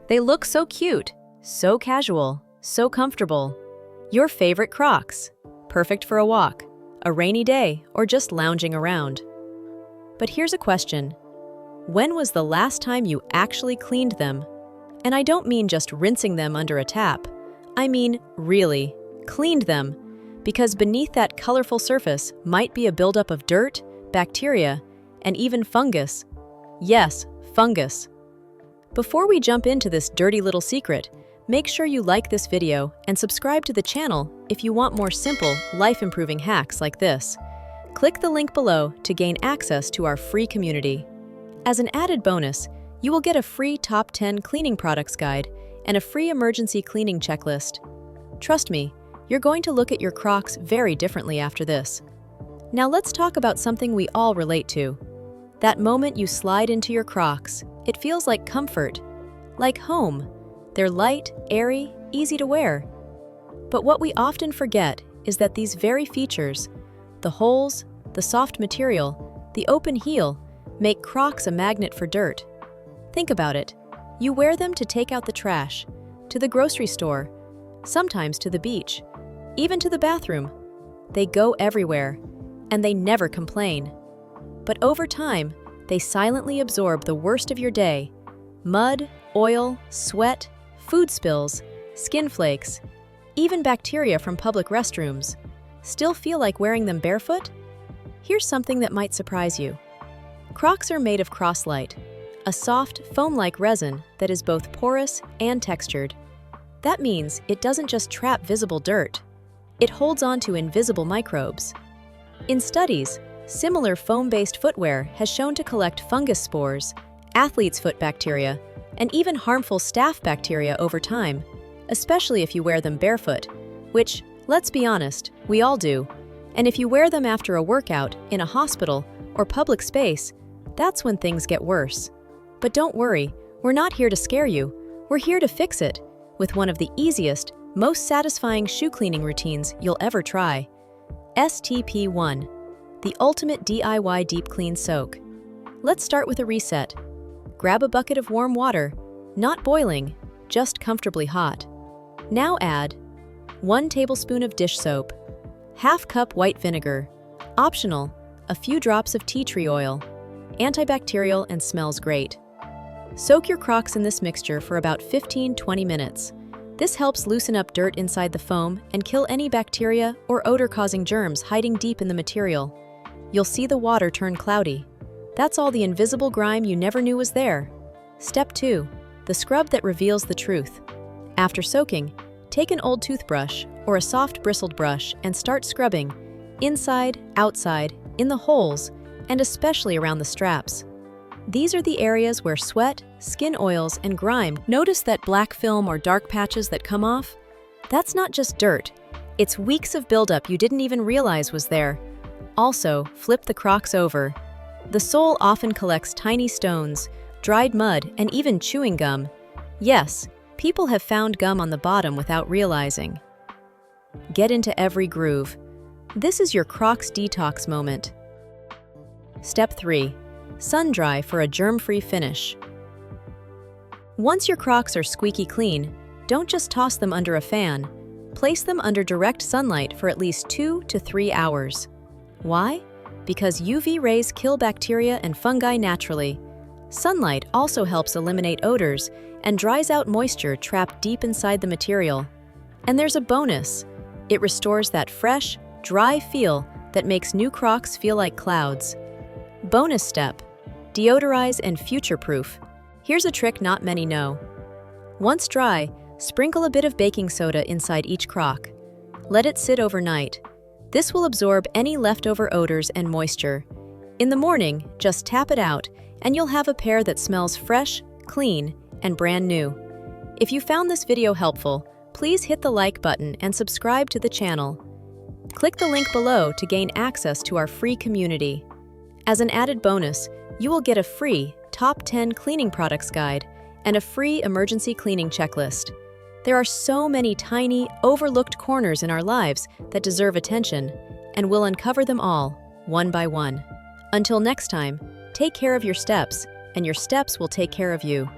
They look so cute, so casual, so comfortable. Your favorite Crocs, perfect for a walk, a rainy day, or just lounging around. But here's a question. When was the last time you actually cleaned them? And I don't mean just rinsing them under a tap. I mean really cleaned them, because beneath that colorful surface might be a buildup of dirt, bacteria, and even fungus. Yes, fungus. Before we jump into this dirty little secret, make sure you like this video and subscribe to the channel if you want more simple, life-improving hacks like this. Click the link below to gain access to our free community. As an added bonus, you will get a free top 10 cleaning products guide and a free emergency cleaning checklist. Trust me, you're going to look at your Crocs very differently after this. Now let's talk about something we all relate to. That moment you slide into your Crocs, it feels like comfort, like home. They're light, airy, easy to wear. But what we often forget is that these very features, the holes, the soft material, the open heel, make Crocs a magnet for dirt. Think about it. You wear them to take out the trash, to the grocery store, sometimes to the beach, even to the bathroom. They go everywhere, and they never complain. But over time, they silently absorb the worst of your day: mud, oil, sweat, food spills, skin flakes, even bacteria from public restrooms. Still feel like wearing them barefoot? Here's something that might surprise you. Crocs are made of Crosslite, a soft, foam-like resin that is both porous and textured. That means it doesn't just trap visible dirt. It holds on to invisible microbes. In studies, similar foam-based footwear has shown to collect fungus spores, athlete's foot bacteria, and even harmful staph bacteria over time, especially if you wear them barefoot, which, let's be honest, we all do. And if you wear them after a workout, in a hospital, or public space, that's when things get worse. But don't worry, we're not here to scare you. We're here to fix it with one of the easiest, most satisfying shoe cleaning routines you'll ever try. STP1, the ultimate DIY deep clean soak. Let's start with a reset. Grab a bucket of warm water, not boiling, just comfortably hot. Now add 1 tablespoon of dish soap, ½ cup white vinegar, optional, a few drops of tea tree oil, antibacterial and smells great. Soak your Crocs in this mixture for about 15-20 minutes. This helps loosen up dirt inside the foam and kill any bacteria or odor-causing germs hiding deep in the material. You'll see the water turn cloudy. That's all the invisible grime you never knew was there. Step 2. The scrub that reveals the truth. After soaking, take an old toothbrush or a soft bristled brush and start scrubbing, inside, outside, in the holes, and especially around the straps. These are the areas where sweat, skin oils, and grime. Notice that black film or dark patches that come off? That's not just dirt. It's weeks of buildup you didn't even realize was there. Also, flip the Crocs over. The sole often collects tiny stones, dried mud, and even chewing gum. Yes, people have found gum on the bottom without realizing. Get into every groove. This is your Crocs detox moment. Step 3. Sun dry for a germ-free finish. Once your Crocs are squeaky clean, don't just toss them under a fan. Place them under direct sunlight for at least 2 to 3 hours. Why? Because UV rays kill bacteria and fungi naturally. Sunlight also helps eliminate odors and dries out moisture trapped deep inside the material. And there's a bonus. It restores that fresh, dry feel that makes new Crocs feel like clouds. Bonus step. Deodorize and future-proof. Here's a trick not many know. Once dry, sprinkle a bit of baking soda inside each Croc. Let it sit overnight. This will absorb any leftover odors and moisture. In the morning, just tap it out, and you'll have a pair that smells fresh, clean, and brand new. If you found this video helpful, please hit the like button and subscribe to the channel. Click the link below to gain access to our free community. As an added bonus, you will get a free top 10 cleaning products guide and a free emergency cleaning checklist. There are so many tiny, overlooked corners in our lives that deserve attention, and we'll uncover them all, one by one. Until next time, take care of your steps, and your steps will take care of you.